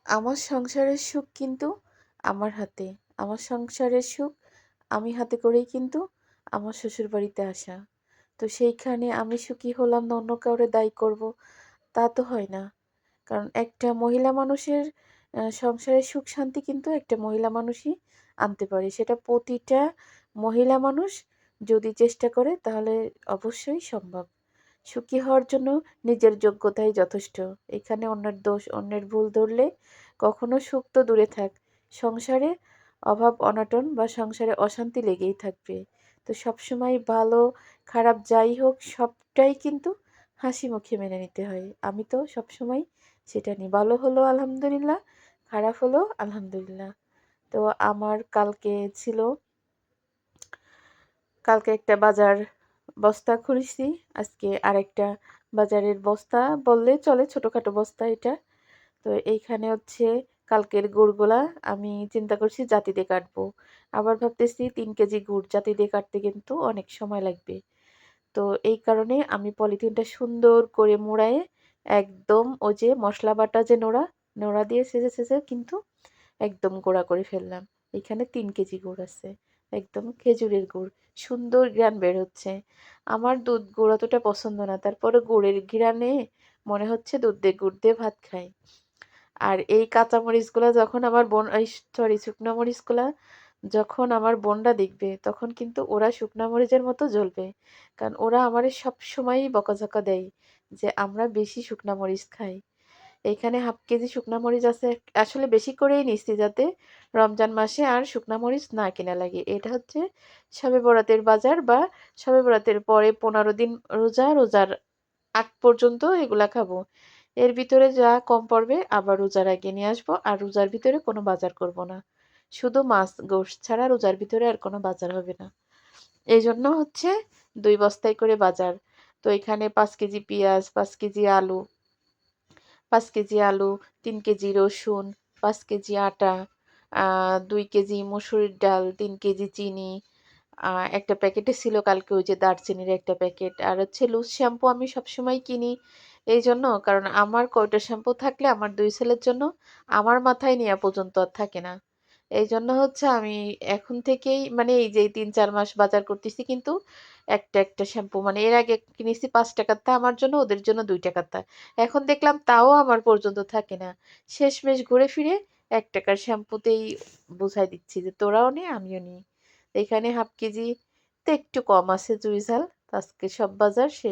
আমার সংসারের সুখ কিন্তু আমার হাতে। আমার সংসারের সুখ আমি হাতে করেই কিন্তু আমার শ্বশুরবাড়িতে আসা। তো সেইখানে আমি সুখী হলাম না অন্য কাউরে দায়ী করব, তা তো হয় না। কারণ একটা মহিলা মানুষের সংসারের সুখ শান্তি কিন্তু একটা মহিলা মানুষই আনতে পারে। সেটা প্রতিটা মহিলা মানুষ যদি চেষ্টা করে তাহলে অবশ্যই সম্ভব। সুখী হওয়ার জন্য নিজের যোগ্যতাই যথেষ্ট। এখানে অন্যের দোষ, অন্যের ভুল ধরলে কখনো সুখ তো দূরে থাক, সংসারে অভাব অনটন বা সংসারে অশান্তি লেগেই থাকবে। তো সবসময় ভালো খারাপ যাই হোক সবটাই কিন্তু হাসি মুখে মেনে নিতে হয়। আমি তো সবসময় সেটা নিই। ভালো হলো আলহামদুলিল্লাহ, খারাপ হলো আলহামদুলিল্লাহ। তো আমার কালকে একটা বাজার বস্তা খুলেছি, আজকে আরেকটা বাজারের বস্তা বললে চলে, ছোটখাটো বস্তা এটা। তো এইখানে হচ্ছে কালকের গুড়গুলা আমি চিন্তা করছি জাতি দিয়ে কাটবো। আবার ভাবতেছি ৩ কেজি গুড় জাতি দিয়ে কাটতে কিন্তু অনেক সময় লাগবে। তো এই কারণে আমি পলিথিনটা সুন্দর করে মুড়ায়ে একদম ওই যে মশলা বাটা যে নোড়া, নোড়া দিয়ে ছেঁচে কিন্তু একদম গুঁড়া করে ফেললাম। এখানে ৩ কেজি গুড় আছে। একদম খেজুরের গুড়। সুন্দর ঘ্রাণ বের হচ্ছে। আমার দুধ গুড় অতটা পছন্দ না। তারপরে গুড়ের ঘ্রাণে মনে হচ্ছে দুধ দিয়ে গুড় দিয়ে ভাত খাই। আর এই কাঁচা মরিচগুলা যখন আমার বোন এই সরি শুকনো মরিচগুলা যখন আমার বোনরা দেখবে তখন কিন্তু ওরা শুকনা মরিচের মতো জ্বলবে। কারণ ওরা আমারে সবসময়ই বকাঝকা দেয় যে আমরা বেশি শুকনা মরিচ খাই। এইখানে 1/2 কেজি শুকনা মরিচ আছে। আসলে বেশি করেই নিচ্ছি যাতে রমজান মাসে আর শুকনা মরিচ না কেনা লাগে। এটা হচ্ছে শবে বরাতের বাজার বা শবে বরাতের পরে 15 দিন রোজার আগ পর্যন্ত এগুলা খাবো। এর ভিতরে যা কম পড়বে আবার রোজার আগে নিয়ে আসবো। আর রোজার ভিতরে কোনো বাজার করব না। শুধু মাছ, গোশত ছাড়া রোজার ভিতরে আর কোনো বাজার হবে না। এইজন্য হচ্ছে ২ বস্তায় করে বাজার। তো এখানে ৫ কেজি পেঁয়াজ, ৫ কেজি আলু, ৫ কেজি আলু, ৩ কেজি রসুন, ৫ কেজি আটা, ২ কেজি মসুরির ডাল, ৩ কেজি চিনি, একটা প্যাকেটে ছিল কালকে ওই যে দারচিনির একটা প্যাকেট। আর হচ্ছে লুজ শ্যাম্পু আমি সবসময় কিনি এইজন্য, কারণ আমার কয়টা শ্যাম্পু থাকলে আমার ২ ছেলের জন্য আমার মাথায় নেয়া পর্যন্ত আর থাকে না। এইজন্য হচ্ছে আমি এখন থেকেই মানে এই যে ৩-৪ মাস বাজার করতেছি কিন্তু একটা শ্যাম্পু মানে এর আগে কিনেছি ৳৫ টা আমার জন্য, ওদের জন্য ৳২ টা। এখন দেখলাম তাও আমার পর্যন্ত থাকে না। শেষমেশ ঘুরে ফিরে ৳১ র শ্যাম্পুতেই বুঝাই দিচ্ছি যে তোরাও নে আমিও নিই। এখানে 1/2 কেজি তে একটু কম আছে জুইঝাল। আজকে সব বাজার শেষ।